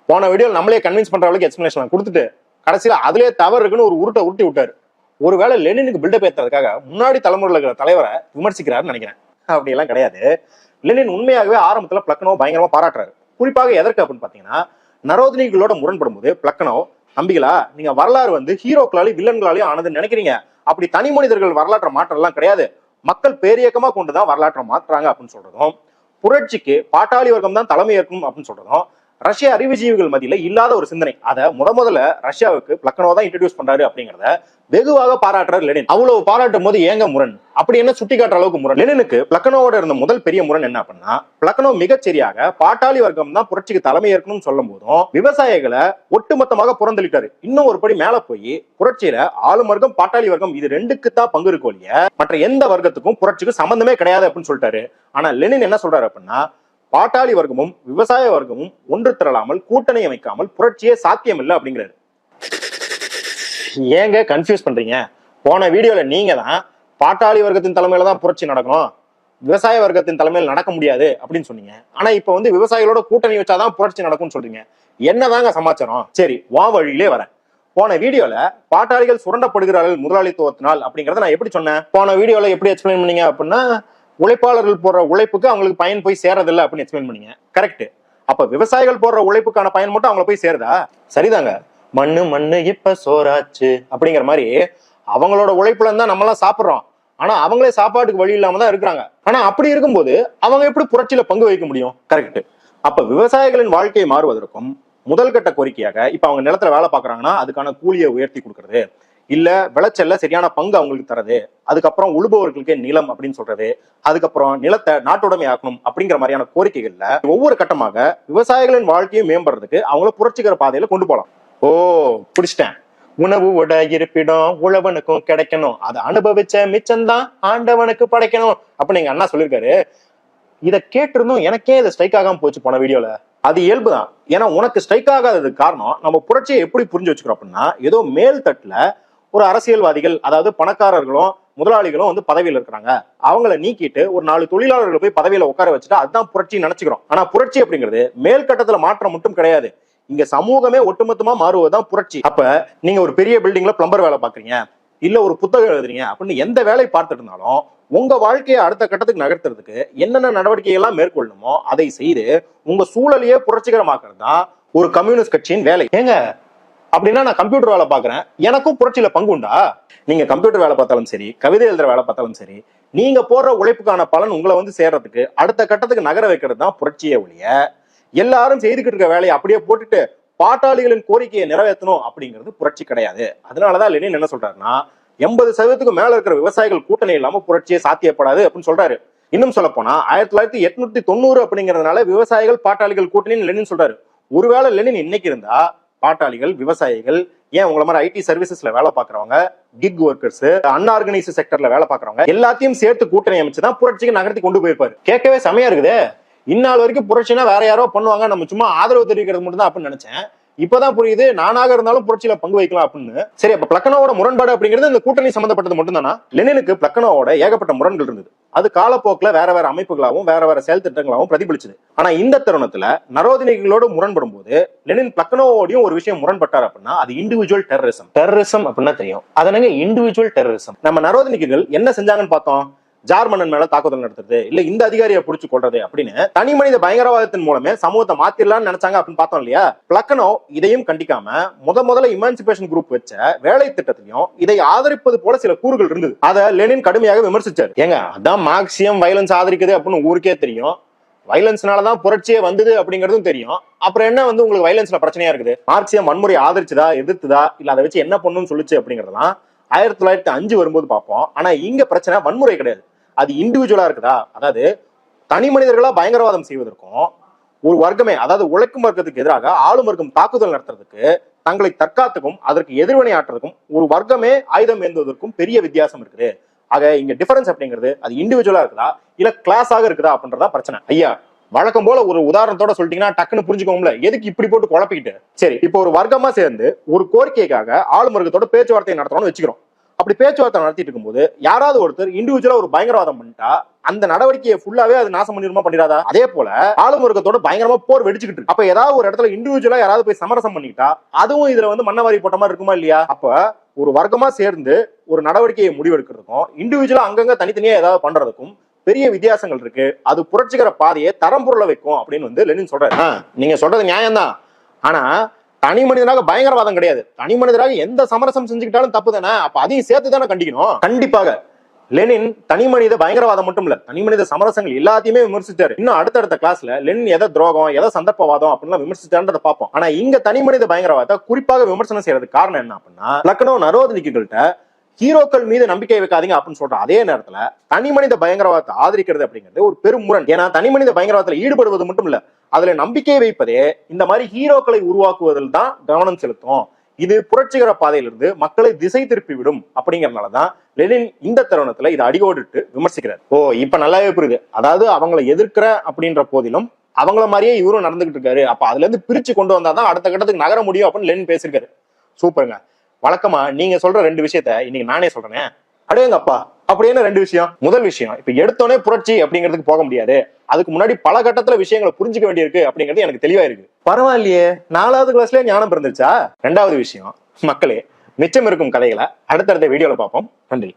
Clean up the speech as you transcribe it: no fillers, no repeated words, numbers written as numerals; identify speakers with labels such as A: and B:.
A: போன வீடியோ நம்மளே கன்வின்ஸ் பண்ற அளவுக்கு எக்ஸ்பிளேஷன் கொடுத்துட்டு கடைசியில அதுலயே தவறு இருக்குன்னு ஒரு உருட்டி விட்டாரு. ஒருவேளை லெனினுக்கு பில்டப் ஏற்றதுக்காக முன்னாடி தலைமுறையில் இருக்கிற தலைவரை விமர்சிக்கிறாருன்னு நினைக்கிறேன். அப்படி எல்லாம் கிடையாது. லெனின் உண்மையாகவே ஆரம்பத்துல பிளக்கனோ பயங்கரமா பாராட்டுறாரு. குறிப்பாக எதற்கு அப்படின்னு பாத்தீங்கன்னா, நரோதினிகளோட முரண்படும் போது பிளக்கனோ, நம்பிகளா நீங்க வரலாறு ஹீரோக்களாலையும் வில்லன்களாலையும் ஆனதுன்னு நினைக்கிறீங்க. அப்படி தனி மனிதர்கள் வரலாற்றை மாற்றம் எல்லாம் கிடையாது, மக்கள் பேரியக்கமா கொண்டுதான் வரலாற்றை மாற்றுறாங்க அப்படின்னு சொல்றதும், புரட்சிக்கு பாட்டாளி வர்க்கம் தான் தலைமை ஏற்கும் அப்படின்னு சொல்றதும் ரஷ்ய அறிவுஜீவிகள் மத்தியில இல்லாத ஒரு சிந்தனை. அதை முதல்ல ரஷ்யாவுக்கு பிளக்கனோ தான் இன்ட்ரடியூஸ் பண்றாரு அப்படிங்கறத வெகுவாக பாராட்டுறாரு லெனின். அவ்வளவு பாராட்டும் போது ஏங்க முரண்? அப்படி என்ன சுட்டி காட்டுற அளவுக்கு முரண்? லெனினுக்கு பிளக்கனோட இருந்த முதல் பெரிய முரண் என்ன அப்படின்னா, பிளக்கனோ மிகச்சரியாக பாட்டாளி வர்க்கம் தான் புரட்சிக்கு தலைமை ஏற்கணும்னு சொல்லும் போதும் விவசாயிகளை ஒட்டுமொத்தமாக புறந்தளிட்டாரு. இன்னும் ஒரு படி மேல போய் புரட்சியில ஆளும் வர்க்கம் பாட்டாளி வர்க்கம் இது ரெண்டுக்கு தான் பங்கு இருக்கும் இல்லையா, மற்ற எந்த வர்க்கத்துக்கும் புரட்சிக்கு சம்பந்தமே கிடையாது அப்படின்னு சொல்லிட்டாரு. ஆனா லெனின் என்ன சொல்றாரு அப்படின்னா, பாட்டாளி வர்க்கமும் விவசாய வர்க்கமும் ஒன்று திரளாமல் கூட்டணி அமைக்காமல் புரட்சியே சாத்தியம் இல்லை அப்படிங்கிறாரு. ஏங்க கன்ஃபியூஸ் பண்றீங்க? போன வீடியோல நீங்க தான் பாட்டாளி வர்க்கத்தின் தலைமையில தான் புரட்சி நடக்கணும், விவசாய வர்க்கத்தின் தலைமையில் நடக்க முடியாது அப்படின்னு சொன்னீங்க. ஆனா இப்ப விவசாயிகளோட கூட்டணி வச்சாதான் புரட்சி நடக்கும்னு சொல்றீங்க. என்னதாங்க சமாச்சாரம்? சரி, வா வழியிலே வரேன். போன வீடியோல பாட்டாளிகள் சுரண்டப்படுகிறார்கள் முதலாளித்துவத்தினால் அப்படிங்கறத நான் எப்படி சொன்னேன்? போன வீடியோல எப்படி எக்ஸ்பிளைன் பண்ணீங்க அப்படின்னா, உழைப்பாளர்கள் போடுற உழைப்புக்கு அவங்களுக்கு பயன் போய் சேரதில்லை அப்படின்னு எக்ஸ்பிளைன் பண்ணீங்க. கரெக்ட். அப்ப விவசாயிகள் போடுற உழைப்புக்கான பயன் மட்டும் அவங்களை போய் சேருதா? சரிதாங்க. மண்ணு இப்ப சோறாச்சு அப்படிங்கிற மாதிரி அவங்களோட உழைப்புல இருந்தா நம்ம எல்லாம் சாப்பிடுறோம். ஆனா அவங்களே சாப்பாட்டுக்கு வழி இல்லாம தான் இருக்கிறாங்க. ஆனா அப்படி இருக்கும்போது அவங்க எப்படி புரட்சியில பங்கு வகிக்க முடியும்? கரெக்ட். அப்ப விவசாயிகளின் வாழ்க்கையை மாறுவதற்கும் முதல் கட்ட கோரிக்கையாக இப்ப அவங்க நிலத்துல வேலை பாக்குறாங்கன்னா அதுக்கான கூலியை உயர்த்தி கொடுக்கறது, இல்ல விளைச்சல்ல சரியான பங்கு அவங்களுக்கு தரது, அதுக்கப்புறம் உழுபவர்களுக்கு நிலம் அப்படின்னு சொல்றது, அதுக்கப்புறம் நிலத்தை நாட்டுடைமை ஆக்கணும் அப்படிங்கிற மாதிரியான கோரிக்கைகள்ல ஒவ்வொரு கட்டமாக விவசாயிகளின் வாழ்க்கையை மேம்படுறதுக்கு அவங்கள புரட்சிகர பாதையில கொண்டு போலாம். ஓ, பிடிச்சிட்டேன். உணவு உட இருப்பிடம் உழவனுக்கும் கிடைக்கணும், அதை அனுபவிச்ச மிச்சம்தான் ஆண்டவனுக்கு படைக்கணும் அப்படின்னு எங்க அண்ணா சொல்லியிருக்காரு. இதை கேட்டிருந்தும் எனக்கே இதை ஸ்ட்ரைக் ஆகாம போச்சு போன வீடியோல. அது இயல்புதான். ஏன்னா உனக்கு ஸ்ட்ரைக் ஆகாததுக்கு காரணம் நம்ம புரட்சியை எப்படி புரிஞ்சு வச்சுக்கிறோம் அப்படின்னா, ஏதோ மேல் தட்டுல ஒரு அரசியல்வாதிகள், அதாவது பணக்காரர்களும் முதலாளிகளும் பதவியில இருக்கிறாங்க, அவங்களை நீக்கிட்டு ஒரு 4 தொழிலாளர்களை போய் பதவியில உட்கார வச்சுட்டு அதுதான் புரட்சி நினைச்சுக்கிறோம். ஆனா புரட்சி அப்படிங்கிறது மேல் கட்டத்துல மாற்றம் மட்டும் கிடையாது, இங்க சமூகமே ஒட்டுமொத்தமா மாறுவதுதான் புரட்சி. அப்ப நீங்க ஒரு பெரிய பில்டிங்ல பிளம்பர் வேலை பாக்குறீங்க, இல்ல ஒரு புத்தகம் எழுதுறீங்க அப்படின்னு எந்த வேலை பார்த்துட்டு இருந்தாலும் உங்க வாழ்க்கையை அடுத்த கட்டத்துக்கு நகர்த்துறதுக்கு என்னென்ன நடவடிக்கை எல்லாம் மேற்கொள்ளணுமோ அதை செய்து உங்க சூழலையே புரட்சிகரமாக்குறது தான் ஒரு கம்யூனிஸ்ட் கட்சியின் வேலை. ஏங்க அப்படின்னா நான் கம்ப்யூட்டர் வேலை பாக்குறேன், எனக்கும் புரட்சியில பங்கு உண்டா? நீங்க கம்ப்யூட்டர் வேலை பார்த்தாலும் சரி, கவிதை எழுதுற வேலை பார்த்தாலும் சரி, நீங்க போடுற உழைப்புக்கான பலன் உங்களை சேர்றதுக்கு அடுத்த கட்டத்துக்கு நகர வைக்கிறது தான் புரட்சியே ஒழிய, எல்லாரும் செய்துக்கிட்டு இருக்க வேலையை அப்படியே போட்டுட்டு பாட்டாளிகளின் கோரிக்கையை நிறைவேற்றணும் அப்படிங்கிறது புரட்சி கிடையாது. அதனாலதான் லெனின் என்ன சொல்றாருன்னா, 80% மேல இருக்கிற விவசாயிகள் கூட்டணி இல்லாம புரட்சியே சாத்தியப்படாது அப்படின்னு சொல்றாரு. இன்னும் சொல்ல போனா 1890 அப்படிங்கறதுனால விவசாயிகள் பாட்டாளிகள் கூட்டணின்னு லெனின் சொல்றாரு. ஒருவேளை லெனின் இன்னைக்கு இருந்தா பாட்டாளிகள், விவசாயிகள், ஏன் உங்களை மாதிரி ஐடி சர்வீசஸ்ல வேலை பாக்குறவங்க, கிக் ஒர்க்கர்ஸ், அன்ஆர்கனைஸ்டு செக்டர்ல வேலை பாக்குறவங்க எல்லாத்தையும் சேர்த்து கூட்டணி அமைச்சுதான் புரட்சிக்கு நகர்த்தி கொண்டு போயிருப்பாரு. கேட்கவே செமையா இருக்குது. இந்நாள் வரைக்கும் புரட்சினா வேற யாரோ பண்ணுவாங்க, நம்ம சும்மா ஆதரவு தெரிவிக்கிறது மட்டும் தான் அப்படின்னு நினைச்சேன். இப்பதான் புரியுது நானாக இருந்தாலும் புரட்சியில பங்கு வைக்கலாம் அப்படின்னு. சரி, அப்ப பிளக்கனோட முரண்பாடு அப்படிங்கிறது இந்த கூட்டணி சம்பந்தப்பட்டது மட்டும் தானா? லெனினுக்கு பிளக்கனோட ஏகப்பட்ட முரண்கள் இருந்தது. அது காலப்போக்குல வேற வேற அமைப்புகளாகவும் வேற வேற செயல் திட்டங்களாகவும் பிரதிபலிச்சது. ஆனா இந்த தருணத்துல நரோதினிகளோடு முரண்படும் போது லெனின் பிளக்கனோடையும் ஒரு விஷயம் முரண்பட்டார் அப்படின்னா அது இண்டிவிஜுவல் டெரரிசம். டெரரிசம் அப்படின்னா தெரியும், அதனால இண்டிவிஜுவல் டெரரிசம். நம்ம நரோதினிகள் என்ன செஞ்சாங்கன்னு பார்த்தோம். ஜார்மன் மேல தாக்குதல் நடத்துறது, இல்ல இந்த அதிகாரியை புடிச்சு கொள்றது அப்படின்னு தனி மனித பயங்கரவாதத்தின் மூலமே சமூகத்தை மாத்திரலாம்னு நினைச்சாங்க அப்படின்னு பார்த்தோம் இல்லையா? பிளக்கனோ இதையும் கண்டிக்காம முதல்ல இமான்சிபேஷன் குரூப் வச்ச வேலை திட்டத்தையும் இதை ஆதரிப்பது போல சில கூறுகள் இருந்தது. அதை லெனின் கடுமையாக விமர்சிச்சாரு. ஏங்க அதான் மார்க்சியம் வயலன்ஸ் ஆதரிக்குது அப்படின்னு ஊருக்கே தெரியும், வயலன்ஸ்னாலதான் புரட்சியே வந்தது அப்படிங்கறதும் தெரியும். அப்புறம் என்ன உங்களுக்கு வயலன்ஸ்ல பிரச்சனையா இருக்குது? மார்க்சியம் வன்முறை ஆதரிச்சுதா, எதிர்த்துதா, இல்ல அதை வச்சு என்ன பண்ணுன்னு சொல்லுச்சு அப்படிங்கறதெல்லாம் 1905 வரும்போது பார்ப்போம். ஆனா இங்க பிரச்சனை வன்முறை கிடையாது, அது இண்டிவிஜுவலா இருக்குதா. அதாவது தனி மனிதர்களா பயங்கரவாதம் செய்வதற்கும் ஒரு வர்க்கமே, அதாவது உழைக்கும் வர்க்கத்துக்கு எதிராக ஆளும் வர்க்கம் தாக்குதல் நடத்துறதுக்கு, தங்களை தற்காத்துக்கும் அதற்கு எதிர்வினை ஆற்றுறதுக்கும் ஒரு வர்க்கமே ஆயுதம் ஏந்துவதற்கும் பெரிய வித்தியாசம் இருக்குது. ஆக இங்க டிஃபரன்ஸ் அப்படிங்கிறது அது இண்டிவிஜுவலா இருக்குதா இல்ல கிளாஸாக இருக்குதா அப்படின்றதா பிரச்சனை. ஐயா வழக்கம் போல ஒரு உதாரணத்தோட சொல்லிட்டீங்கன்னா டக்குன்னு புரிஞ்சுக்கோங்கள, எதுக்கு இப்படி போட்டு குழப்பிக்கிட்டு. சரி, இப்போ ஒரு வர்க்கமா சேர்ந்து ஒரு கோரிக்கைக்காக ஆளும் வர்க்கத்தோட பேச்சுவார்த்தை நடத்தணும்னு வச்சுக்கிறோம். அப்படி பேச்சுவார்த்தை நடத்திட்டு இருக்கும்போது யாராவது ஒருத்தர் இண்டிவிஜுவலா ஒரு பயங்கரவாதம் பண்ணிட்டா அந்த நடவடிக்கையை ஃபுல்லாவே அது நாசம் பண்ணிருமா பண்ணிடாதா? அதே போல ஆளும் வர்க்கத்தோட பயங்கரமா போர் வெடிச்சுக்கிட்டு இருக்கு. அப்ப ஏதாவது ஒரு இடத்துல இண்டிவிஜுவலா யாராவது போய் சமரசம் பண்ணிட்டா அதுவும் இதுல வந்து மண்ணவாரி போட்ட மாதிரி இருக்குமா இல்லையா? அப்ப ஒரு வர்க்கமா சேர்ந்து ஒரு நடவடிக்கையை முடிவெடுக்கிறதுக்கும் இண்டிவிஜுவலா அங்கங்க தனித்தனியா ஏதாவது பண்றதுக்கும் பெரிய வித்தியாசங்கள் இருக்கு. அது புரட்சிகர பாதையை தரம் பொருள வைக்கும் அப்படின்னு வந்து லெனின் சொல்றாரு. நீங்க சொல்றது நியாயம்தான். ஆனா தனி மனிதனாக பயங்கரவாதம் கிடையாது. தனி மனிதராக எந்த சமரசம் செஞ்சுக்கிட்டாலும் தப்பு தானே. அப்ப அதையும் சேர்த்து தானே கண்டிக்கணும். கண்டிப்பாக லெனின் தனி மனித பயங்கரவாதம் மட்டும் இல்ல, தனி மனித சமரசங்கள் எல்லாத்தையுமே விமர்சிச்சாரு. இன்னும் அடுத்தடுத்த கிளாஸ்ல லெனின் எதை துரோகம் எதை சந்தர்ப்பவாதம் அப்படின்லாம் விமர்சிச்சான்றத பார்ப்போம். ஆனா இங்க தனி மனித பயங்கரவாதத்தை குறிப்பாக விமர்சனம் செய்யறதுக்கு காரணம் என்ன அப்படின்னா, லக்னோ நரோதனிகள்கிட்ட ஹீரோக்கள் மீது நம்பிக்கை வைக்காதீங்க அப்படின்னு சொல்ற அதே நேரத்துல தனி மனித பயங்கரவாதத்தை ஆதரிக்கிறது அப்படிங்கிறது ஒரு பெரும் முரண். ஏன்னா தனி மனித பயங்கரவாதத்தில் ஈடுபடுவது மட்டும் இல்ல, அதுல நம்பிக்கை வைப்பதே இந்த மாதிரி ஹீரோக்களை உருவாக்குவதில் தான் கவனம் செலுத்தும். இது புரட்சிகர பாதையிலிருந்து மக்களை திசை திருப்பி விடும். அப்படிங்கறதுனாலதான் லெனின் இந்த தருணத்துல இதை அடிகோடிட்டு விமர்சிக்கிறார். ஓ, இப்ப நல்லாவே புரியுது. அதாவது அவங்களை எதிர்க்கிற அப்படின்ற போதிலும் அவங்கள மாதிரியே இவரும் நடந்துகிட்டு இருக்காரு. அப்ப அதுல இருந்து பிரிச்சு கொண்டு வந்தாதான் அடுத்த கட்டத்துக்கு நகர முடியும் அப்படின்னு லெனின் பேசியிருக்காரு. சூப்பருங்க. வழக்கமா நீங்க சொல்ற ரெண்டு விஷயத்த இன்னைக்கு நானே சொல்றேன். அடேங்கப்பா, அப்படின்னு ரெண்டு விஷயம். முதல் விஷயம், இப்ப எடுத்தோடனே புரட்சி அப்படிங்கிறதுக்கு போக முடியாது. அதுக்கு முன்னாடி பல கட்டத்துல விஷயங்களை புரிஞ்சுக்க வேண்டியிருக்கு அப்படிங்கிறது எனக்கு தெளிவா இருக்கு. பரவாயில்லையே, 4வது கிளாஸ்லயே ஞானம் பிறந்துச்சா? ரெண்டாவது விஷயம், மக்களே, மிச்சம் இருக்கும் கதைகளை அடுத்தடுத்த வீடியோல பார்ப்போம். நன்றி.